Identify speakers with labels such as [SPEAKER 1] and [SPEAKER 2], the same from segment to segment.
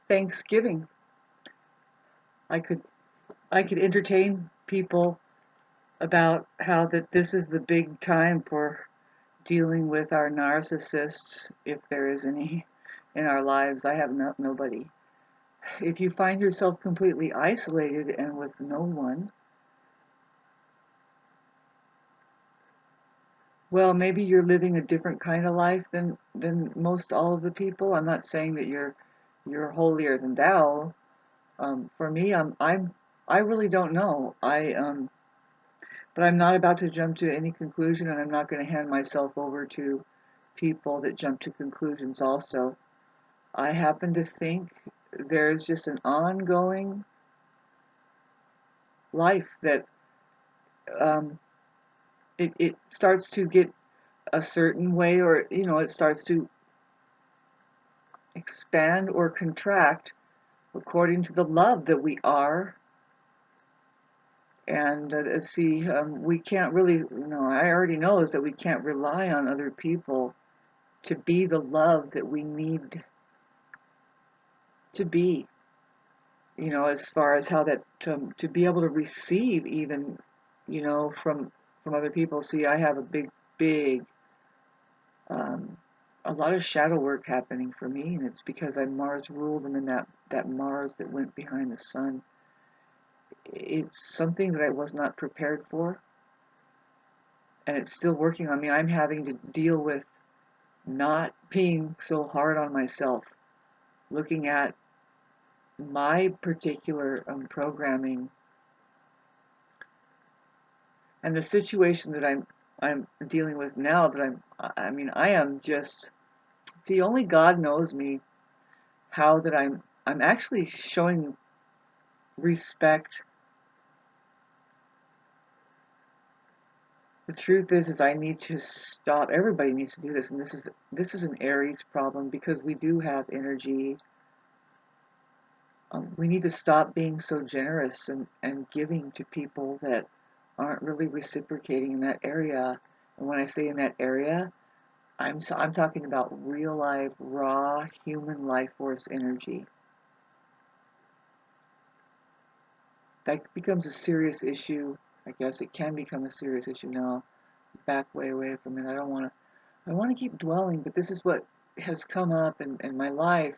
[SPEAKER 1] Thanksgiving. I could entertain people about how that this is the big time for dealing with our narcissists, if there is any in our lives. I have nobody. If you find yourself completely isolated and with no one, well, maybe you're living a different kind of life than most all of the people. I'm not saying that you're holier than thou. For me, I really don't know. But I'm not about to jump to any conclusion, and I'm not going to hand myself over to people that jump to conclusions also. I happen to think there's just an ongoing life that um, it starts to get a certain way, or it starts to expand or contract according to the love that we are. And we can't really, I already know is that we can't rely on other people to be the love that we need to be. As far as how that to be able to receive even, from other people. See, I have a big, um, a lot of shadow work happening for me, and it's because I'm Mars ruled, and then that Mars that went behind the sun. It's something that I was not prepared for, and it's still working on me. I'm having to deal with not being so hard on myself, looking at my particular programming and the situation that I'm dealing with now. I am just, see, only God knows me, how that I'm actually showing respect. The truth is I need to stop. Everybody needs to do this, and this is an Aries problem because we do have energy. We need to stop being so generous and giving to people that aren't really reciprocating in that area. And when I say in that area, I'm talking about real life, raw human life force energy. That becomes a serious issue. I guess it can become a serious issue now. Back way away from it. I want to keep dwelling, but this is what has come up in my life.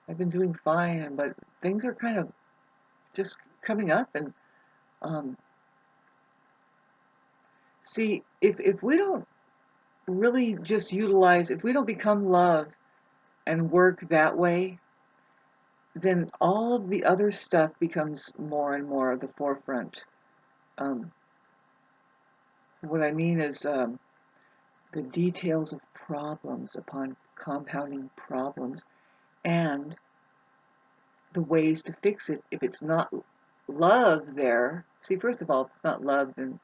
[SPEAKER 1] I've been doing fine, but things are kind of just coming up. And see, if we don't really just utilize, if we don't become love and work that way, then all of the other stuff becomes more and more at the forefront. What I mean is the details of problems upon compounding problems, and the ways to fix it. If it's not love there, see, first of all, if it's not love, then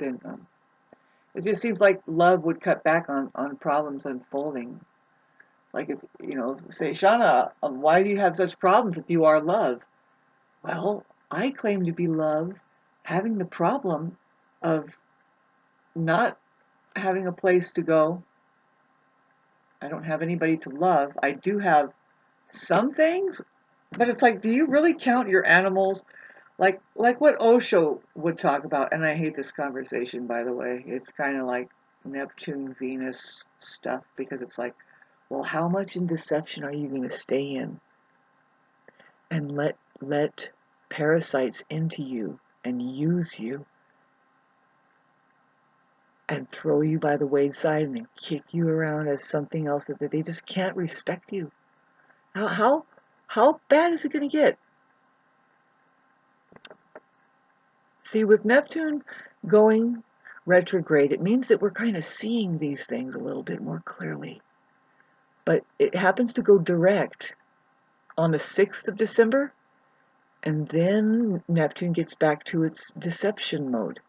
[SPEAKER 1] it just seems like love would cut back on problems unfolding. Like, if say, Shauna, why do you have such problems if you are love? Well, I claim to be love, having the problem of not having a place to go. I don't have anybody to love. I do have some things, but it's like, do you really count your animals? Like what Osho would talk about, and I hate this conversation, by the way. It's kind of like Neptune, Venus stuff, because it's like, well, how much in deception are you going to stay in and let parasites into you and use you and throw you by the wayside and then kick you around as something else that they just can't respect you? How bad is it going to get? See, with Neptune going retrograde, it means that we're kind of seeing these things a little bit more clearly. But it happens to go direct on the 6th of December, and then Neptune gets back to its deception mode.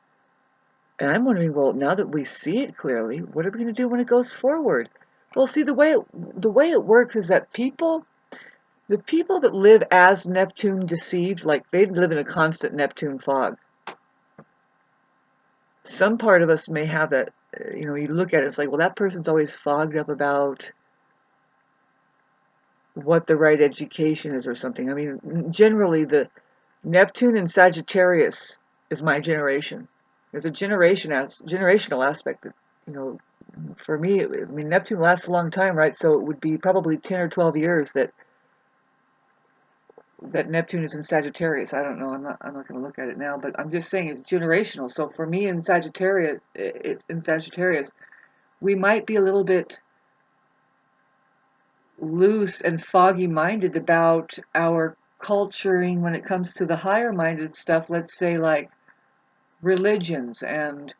[SPEAKER 1] And I'm wondering, well, now that we see it clearly, what are we going to do when it goes forward? Well, see, the way it works is that the people that live as Neptune deceived, like they live in a constant Neptune fog. Some part of us may have that, you look at it, it's like, well, that person's always fogged up about what the right education is or something. I mean, generally the Neptune and Sagittarius is my generation. There's a generational aspect that, you know, for me, I mean, Neptune lasts a long time, right? So it would be probably 10 or 12 years that Neptune is in Sagittarius. I don't know. I'm not going to look at it now, but I'm just saying it's generational. So for me in Sagittarius, it's in Sagittarius, we might be a little bit loose and foggy minded about our culturing when it comes to the higher minded stuff. Let's say like religions and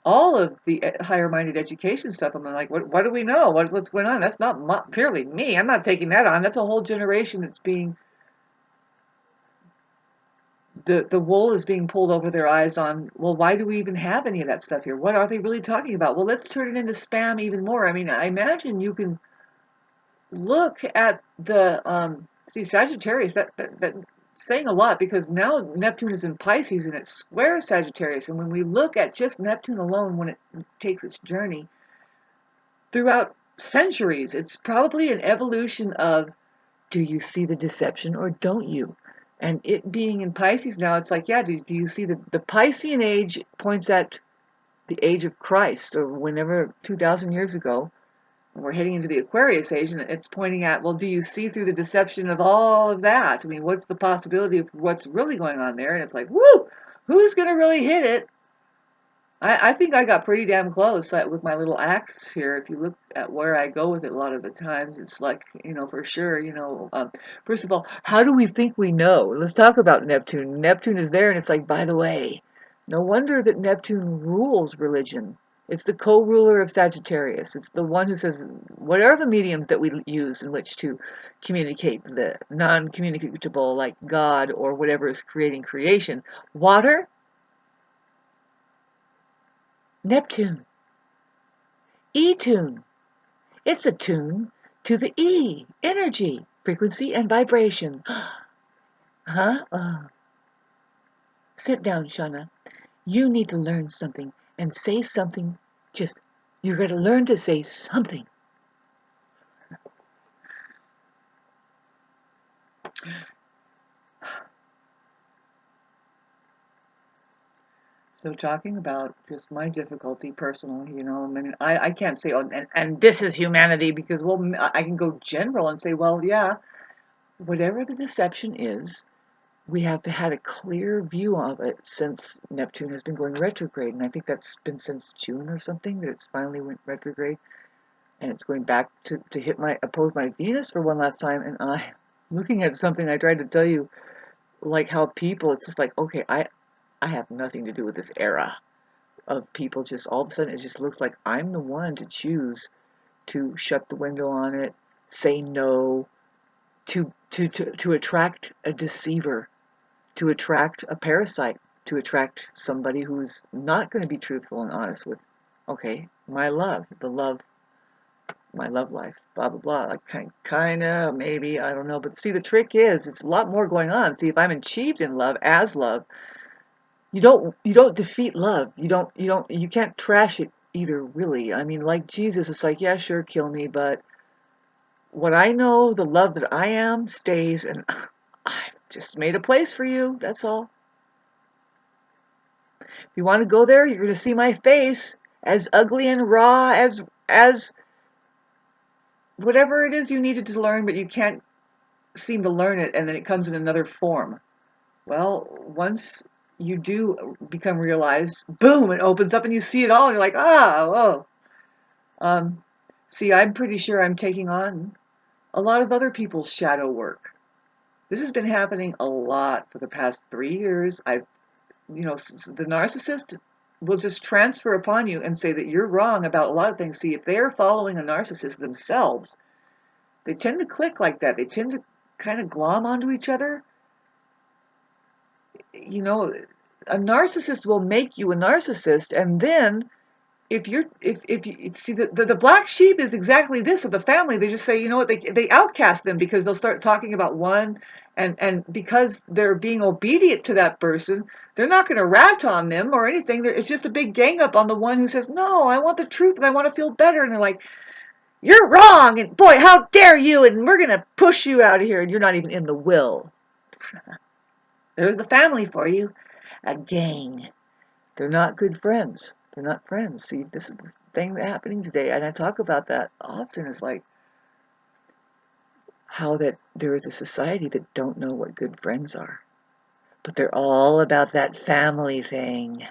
[SPEAKER 1] all of the higher minded education stuff. I'm like, what do we know? What's going on? That's not purely me. I'm not taking that on. That's a whole generation that's being the wool is being pulled over their eyes on. Well, why do we even have any of that stuff here? What are they really talking about? Well, let's turn it into spam even more. I mean, I imagine you can look at the see Sagittarius that saying a lot, because now Neptune is in Pisces and it squares Sagittarius, and when we look at just Neptune alone when it takes its journey throughout centuries, it's probably an evolution of, do you see the deception or don't you? And it being in Pisces now, it's like, yeah, do you see the Piscean age points at the age of Christ, or whenever 2,000 years ago, and we're heading into the Aquarius age, and it's pointing at, well, do you see through the deception of all of that? I mean, what's the possibility of what's really going on there? And it's like, woo, who's going to really hit it? I think I got pretty damn close with my little acts here. If you look at where I go with it a lot of the times, it's like, for sure, first of all, how do we think we know? Let's talk about Neptune. Neptune is there, and it's like, by the way, no wonder that Neptune rules religion. It's the co-ruler of Sagittarius. It's the one who says, whatever the mediums that we use in which to communicate the non-communicable, like God or whatever is creating creation, water, Neptune. E-tune. It's a tune to the E, energy, frequency, and vibration. Huh? Sit down, Shauna. You need to learn something and say something. You gotta learn to say something. So talking about just my difficulty personally, I mean, I can't say, oh, and this is humanity, because, well, I can go general and say, well, yeah, whatever the deception is, we have had a clear view of it since Neptune has been going retrograde, and I think that's been since June or something that it's finally went retrograde, and it's going back to oppose my Venus for one last time. And looking at something I tried to tell you, like how people, it's just like, okay, I have nothing to do with this era of people. Just all of a sudden, it just looks like I'm the one to choose to shut the window on it, say no, to attract a deceiver, to attract a parasite, to attract somebody who's not going to be truthful and honest with, okay, my love life, blah blah blah. Like kind of, maybe, I don't know. But see, the trick is, it's a lot more going on. See, if I'm achieved in love as love, you don't defeat love. You can't trash it either, really. I mean, like Jesus, it's like, yeah, sure, kill me, but what I know, the love that I am stays, and I've just made a place for you. That's all. If you want to go there, you're going to see my face, as ugly and raw as whatever it is you needed to learn, but you can't seem to learn it, and then it comes in another form. Well, once you do become realized, boom, it opens up and you see it all, and you're like, whoa. See, I'm pretty sure I'm taking on a lot of other people's shadow work. This has been happening a lot for the past 3 years. The narcissist will just transfer upon you and say that you're wrong about a lot of things. See, if they're following a narcissist themselves, they tend to click like that. They tend to kind of glom onto each other. A narcissist will make you a narcissist, and then if you see, the black sheep is exactly this of the family. They just say, you know what, they outcast them, because they'll start talking about one, and because they're being obedient to that person, they're not going to rat on them or anything. It's just a big gang up on the one who says, no, I want the truth and I want to feel better. And they're like, you're wrong, and boy, how dare you, and we're going to push you out of here, and you're not even in the will. There's the family for you. A gang. They're not good friends. They're not friends. See, this is the thing that's happening today, and I talk about that often. It's like how that there is a society that don't know what good friends are. But they're all about that family thing.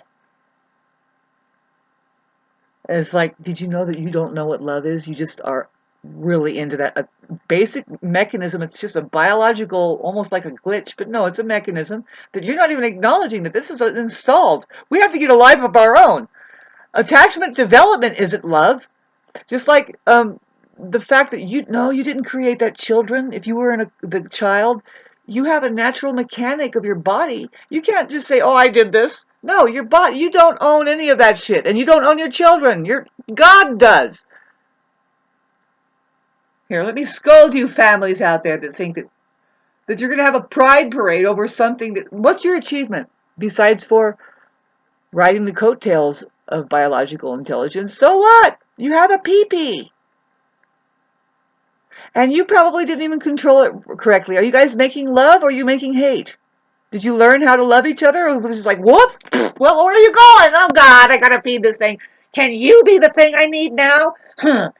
[SPEAKER 1] It's like, did you know that you don't know what love is? You just are really into that. A basic mechanism, it's just a biological, almost like a glitch, but no, it's a mechanism that you're not even acknowledging that this is installed. We have to get a life of our own. Attachment development isn't love. Just like the fact that you didn't create that children. If you were the child, you have a natural mechanic of your body. You can't just say, "Oh, I did this." No, your body. You don't own any of that shit, and you don't own your children. Your God does. Here, let me scold you families out there that think that you're going to have a pride parade over something that. What's your achievement besides for riding the coattails of biological intelligence? So what? You have a pee-pee. And you probably didn't even control it correctly. Are you guys making love or are you making hate? Did you learn how to love each other, or was it just like, whoop? Well, where are you going? Oh, God, I gotta feed this thing. Can you be the thing I need now?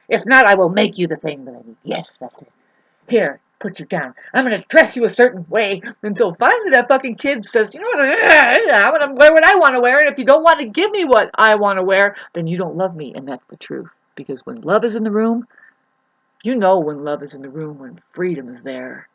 [SPEAKER 1] If not, I will make you the thing that I need. Yes, that's it. Here, put you down. I'm gonna dress you a certain way until finally that fucking kid says, you know what, I'm gonna wear what I want to wear, and if you don't want to give me what I want to wear, then you don't love me, and that's the truth. Because when love is in the room, you know when love is in the room, when freedom is there.